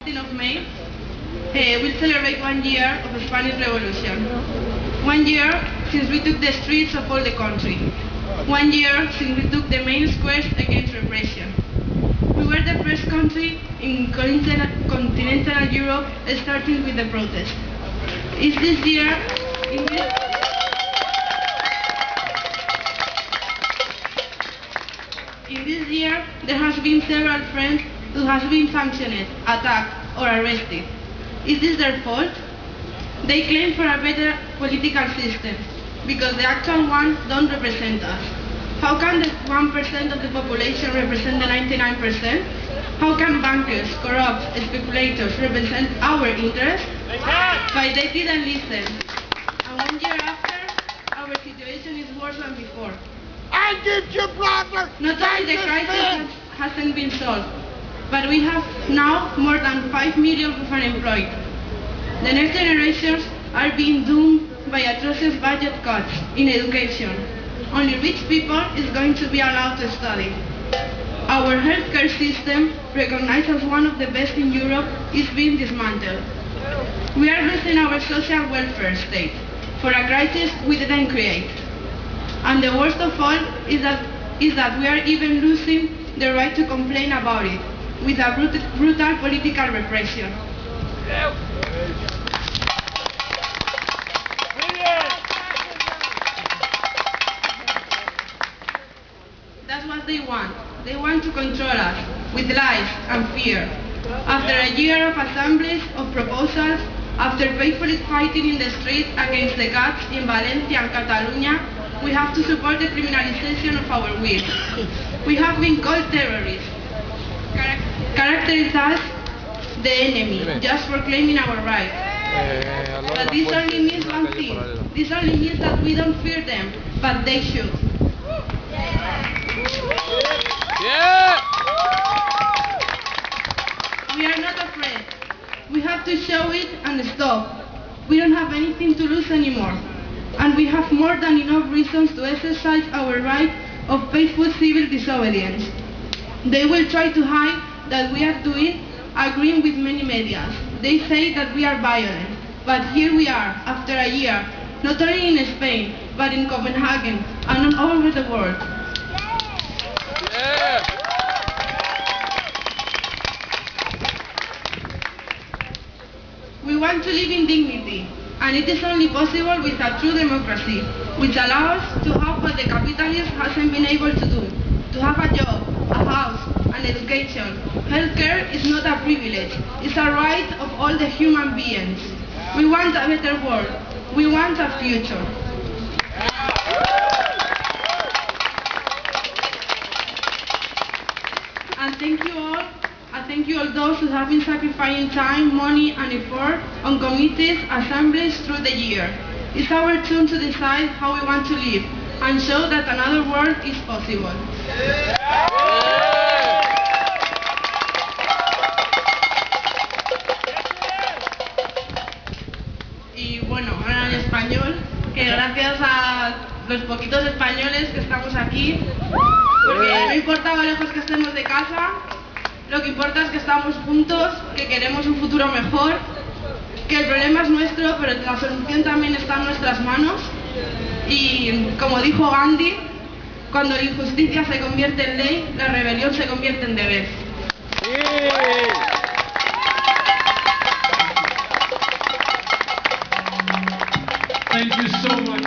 15th of May, we'll celebrate 1 year of the Spanish Revolution. 1 year since we took the streets of all the country. 1 year since we took the main squares against repression. We were the first country in continental Europe starting with the protest. In this year there has been several friends who have been sanctioned, attacked or arrested. Is this their fault? They claim for a better political system, because the actual ones don't represent us. How can the 1% of the population represent the 99%? How can bankers, corrupt speculators represent our interests? But they didn't listen. And 1 year after, our situation is worse than before. Not only the crisis hasn't been solved, but we have now more than 5 million of unemployed. The next generations are being doomed by atrocious budget cuts in education. Only rich people is going to be allowed to study. Our healthcare system, recognized as one of the best in Europe, is being dismantled. We are losing our social welfare state for a crisis we didn't create. And the worst of all is that we are even losing the right to complain about it, with a brutal political repression. That's what they want. They want to control us with lies and fear. After a year of assemblies, of proposals, after faithfully fighting in the streets against the cuts in Valencia and Catalonia, we have to support the criminalization of our will. We have been called terrorists, characterized as the enemy, just for claiming our rights. But this only means one thing. This only means that we don't fear them, but they should. We are not afraid. We have to show it and stop. We don't have anything to lose anymore. And we have more than enough reasons to exercise our right of faithful civil disobedience. They will try to hide that we are agreeing with many media. They say that we are violent. But here we are, after a year, not only in Spain, but in Copenhagen and all over the world. We want to live in dignity, and it is only possible with a true democracy, which allows us to have what the capitalist hasn't been able to do, to have a job, a house, an education. Healthcare is not a privilege, it's a right of all the human beings. We want a better world, we want a future. And thank you all those who have been sacrificing time, money and effort on committees, assemblies through the year. It's our turn to decide how we want to live and show that another world is possible. Y bueno, ahora en español, que gracias a los poquitos españoles que estamos aquí, porque no importa lo lejos que estemos de casa, lo que importa es que estamos juntos, que queremos un futuro mejor, que el problema es nuestro, pero la solución también está en nuestras manos. Y como dijo Gandhi, cuando la injusticia se convierte en ley, la rebelión se convierte en deber. Thank you so much.